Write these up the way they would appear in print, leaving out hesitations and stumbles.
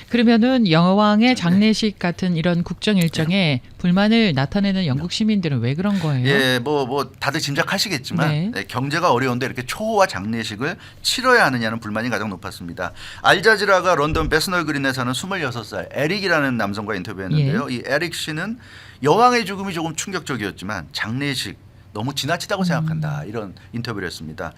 그러면은 여왕의 장례식 같은 이런 국정 일정에 불만을 나타내는 영국 시민들은 왜 그런 거예요? 예, 뭐 다들 짐작하시겠지만 네. 네, 경제가 어려운데 이렇게 초호화 장례식을 치러야 하느냐는 불만이 가장 높았습니다. 알자지라가 런던 베스널 그린에 사는 26살 에릭이라는 남성과 인터뷰했는데요. 이 에릭 씨는 여왕의 죽음이 조금 충격적이었지만 장례식 너무 지나치다고 생각한다, 이런 인터뷰를 했습니다.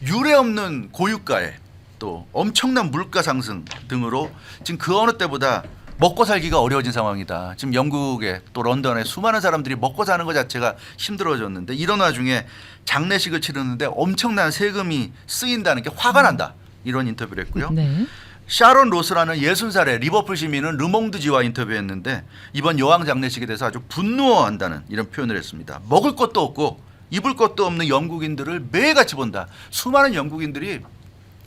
유례 없는 고유가에 또 엄청난 물가 상승 등으로 지금 그 어느 때보다 먹고 살기가 어려워진 상황이다. 지금 영국에 또 런던에 수많은 사람들이 먹고 사는 것 자체가 힘들어졌는데 이런 와중에 장례식을 치르는데 엄청난 세금이 쓰인다는 게 화가 난다, 이런 인터뷰를 했고요. 네. 샤론 로스라는 60살의 리버풀 시민은 르몽드지와 인터뷰했는데 이번 여왕 장례식에 대해서 아주 분노한다는 이런 표현을 했습니다. 먹을 것도 없고 입을 것도 없는 영국인들을 매일같이 본다. 수많은 영국인들이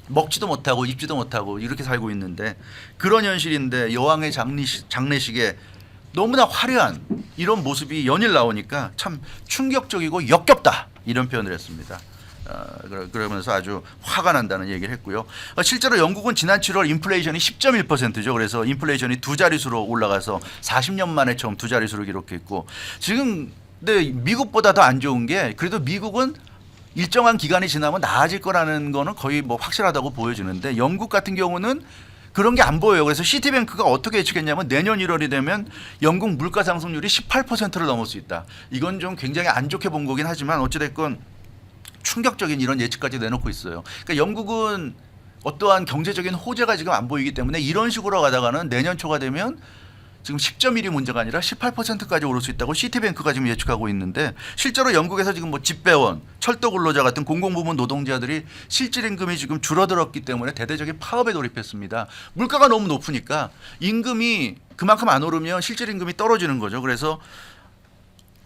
먹지도 못하고 입지도 못하고 이렇게 살고 있는데 그런 현실인데 여왕의 장례식에 너무나 화려한 이런 모습이 연일 나오니까 참 충격적이고 역겹다, 이런 표현을 했습니다. 그러면서 아주 화가 난다는 얘기를 했고요. 실제로 영국은 지난 7월 인플레이션이 10.1%죠. 그래서 인플레이션이 두 자릿수로 올라가서 40년 만에 처음 두 자릿수를 기록했고 지금 근데 미국보다 더 안 좋은 게 그래도 미국은 일정한 기간이 지나면 나아질 거라는 거는 거의 뭐 확실하다고 보여지는데 영국 같은 경우는 그런 게 안 보여요. 그래서 시티뱅크가 어떻게 예측했냐면 내년 1월이 되면 영국 물가 상승률이 18%를 넘을 수 있다. 이건 좀 굉장히 안 좋게 본 거긴 하지만 어찌됐건 충격적인 이런 예측까지 내놓고 있어요. 그러니까 영국은 어떠한 경제적인 호재가 지금 안 보이기 때문에 이런 식으로 가다가는 내년 초가 되면 지금 10.1이 문제가 아니라 18%까지 오를 수 있다고 시티뱅크가 지금 예측하고 있는데 실제로 영국에서 지금 뭐 집배원, 철도 근로자 같은 공공부문 노동자들이 실질 임금이 지금 줄어들었기 때문에 대대적인 파업에 돌입했습니다. 물가가 너무 높으니까 임금이 그만큼 안 오르면 실질 임금이 떨어지는 거죠. 그래서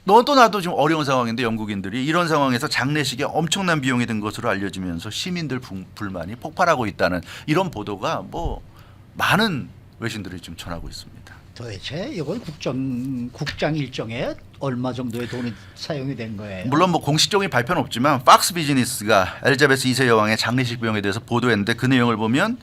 너도 나도 좀 어려운 상황인데 영국인들이 이런 상황에서 장례식에 엄청난 비용이 든 것으로 알려지면서 시민들 불만이 폭발하고 있다는 이런 보도가 뭐 많은 외신들이 지금 전하고 있습니다. 도대체 이건 국장 일정에 얼마 정도의 돈이 사용이 된 거예요? 물론 뭐 공식적인 발표는 없지만 팍스 비즈니스가 엘리자베스 2세 여왕의 장례식 비용에 대해서 보도했는데 그 내용을 보면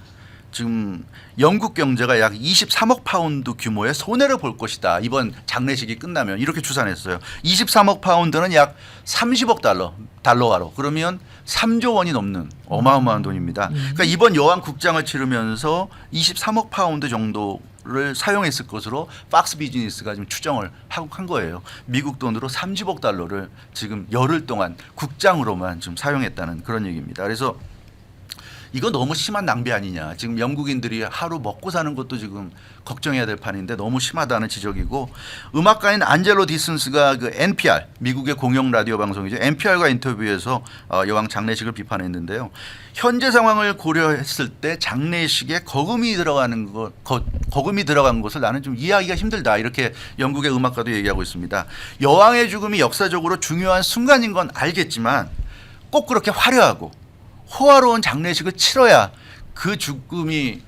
지금 영국 경제가 약 23억 파운드 규모의 손해를 볼 것이다. 이번 장례식이 끝나면 이렇게 추산했어요. 23억 파운드는 약 30억 달러화로 그러면 3조 원이 넘는 어마어마한 돈입니다. 그러니까 이번 여왕 국장을 치르면서 23억 파운드 정도를 사용했을 것으로 팍스 비즈니스가 지금 추정을 한 거예요. 미국 돈으로 30억 달러를 지금 열흘 동안 국장으로만 좀 사용했다는 그런 얘기입니다. 그래서 이거 너무 심한 낭비 아니냐. 지금 영국인들이 하루 먹고 사는 것도 지금 걱정해야 될 판인데 너무 심하다는 지적이고 음악가인 안젤로 디슨스가 그 NPR 미국의 공영 라디오 방송이죠. NPR과 인터뷰에서 여왕 장례식을 비판했는데요. 현재 상황을 고려했을 때 장례식에 거금이 들어간 것을 나는 좀 이해하기가 힘들다. 이렇게 영국의 음악가도 얘기하고 있습니다. 여왕의 죽음이 역사적으로 중요한 순간인 건 알겠지만 꼭 그렇게 화려하고 호화로운 장례식을 치러야 그 죽음이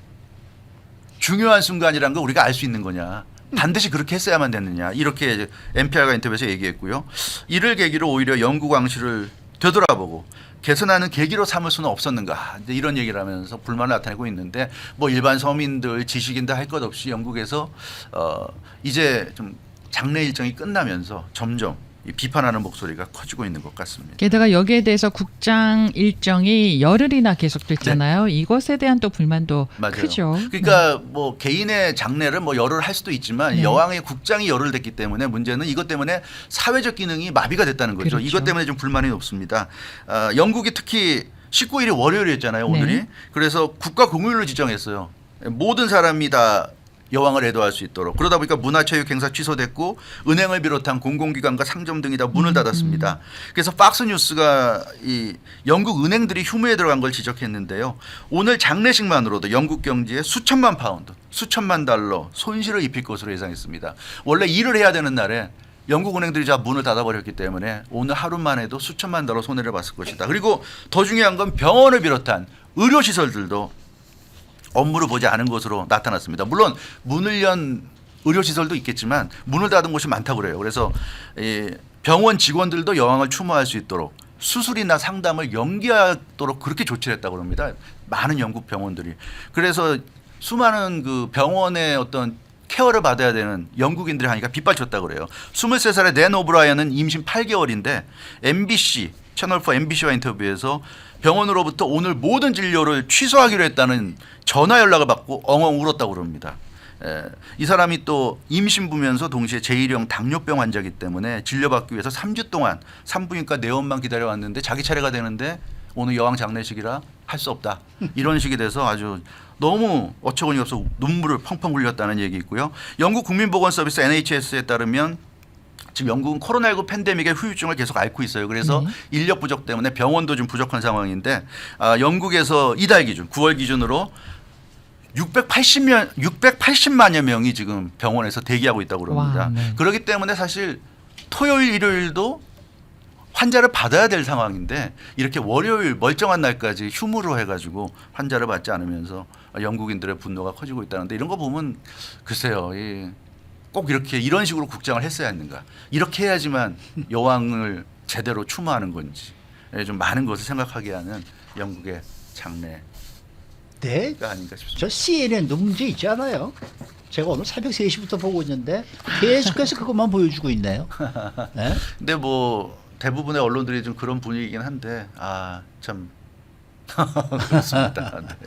중요한 순간이라는 걸 우리가 알 수 있는 거냐. 반드시 그렇게 했어야만 됐느냐. 이렇게 NPR과 인터뷰에서 얘기했고요. 이를 계기로 오히려 영국 왕실을 되돌아보고 개선하는 계기로 삼을 수는 없었는가. 이런 얘기를 하면서 불만을 나타내고 있는데 뭐 일반 서민들 지식인들 할 것 없이 영국에서 이제 좀 장례 일정이 끝나면서 점점 비판하는 목소리가 커지고 있는 것 같습니다. 게다가 여기에 대해서 국장 일정이 열흘이나 계속됐잖아요. 네. 이것에 대한 또 불만도 맞아요. 크죠. 그러니까 뭐 개인의 장례를 뭐 열흘 할 수도 있지만 네. 여왕의 국장이 열흘 됐기 때문에 문제는 이것 때문에 사회적 기능이 마비가 됐다는 거죠. 그렇죠. 이것 때문에 좀 불만이 높습니다. 영국이 특히 19일이 월요일이었잖아요. 오늘이. 네. 그래서 국가 공휴일로 지정했어요. 모든 사람이 다 여왕을 애도할 수 있도록. 그러다 보니까 문화체육 행사 취소됐고 은행을 비롯한 공공기관과 상점 등이 다 문을 닫았습니다. 그래서 팍스뉴스가 이 영국 은행들이 휴무에 들어간 걸 지적했는데요. 오늘 장례식만으로도 영국 경제에 수천만 파운드, 수천만 달러 손실을 입힐 것으로 예상했습니다. 원래 일을 해야 되는 날에 영국 은행들이 다 문을 닫아버렸기 때문에 오늘 하루만 해도 수천만 달러 손해를 봤을 것이다. 그리고 더 중요한 건 병원을 비롯한 의료시설들도 업무를 보지 않은 것으로 나타났습니다. 물론 문을 연 의료시설도 있겠지만 문을 닫은 곳이 많다고 그래요. 그래서 병원 직원들도 여왕을 추모할 수 있도록 수술이나 상담을 연기하도록 그렇게 조치를 했다고 합니다. 많은 영국 병원들이. 그래서 수많은 그 병원의 어떤 케어를 받아야 되는 영국인들이 하니까 빗발쳤다 그래요. 23살의 낸 오브라이언은 임신 8개월인데 MBC 채널4 MBC와 인터뷰에서 병원으로부터 오늘 모든 진료를 취소하기로 했다는 전화 연락을 받고 엉엉 울었다고 그럽니다. 이 사람이 또 임신부면서 동시에 제1형 당뇨병 환자이기 때문에 진료받기 위해서 3주 동안 산부인과 내원만 기다려왔는데 자기 차례가 되는데 오늘 여왕 장례식이라 할 수 없다. 이런 식이 돼서 아주 너무 어처구니 없어 눈물을 펑펑 흘렸다는 얘기 있고요. 영국 국민보건서비스 NHS에 따르면 지금 영국은 코로나19 팬데믹의 후유증을 계속 앓고 있어요. 그래서 인력 부족 때문에 병원도 좀 부족한 상황인데 영국에서 이달 기준 9월 기준으로 680만여 명이 지금 병원에서 대기하고 있다고 그럽니다. 와, 네. 그렇기 때문에 사실 토요일 일요일도 환자를 받아야 될 상황인데 이렇게 월요일 멀쩡한 날까지 휴무로 해가지고 환자를 받지 않으면서 영국인들의 분노가 커지고 있다는데 이런 거 보면 글쎄요. 꼭 이렇게 이런 식으로 국장을 했어야 했는가. 이렇게 해야지만 여왕을 제대로 추모하는 건지 좀 많은 것을 생각하게 하는 영국의 장례 네. 아닌가 싶습니다. 저 CNN도 문제 있지 않아요? 제가 오늘 새벽 3시부터 보고 있는데 계속해서 그것만 보여주고 있네요. 네? 근데 뭐 대부분의 언론들이 좀 그런 분위기긴 한데 참 그렇습니다. 네.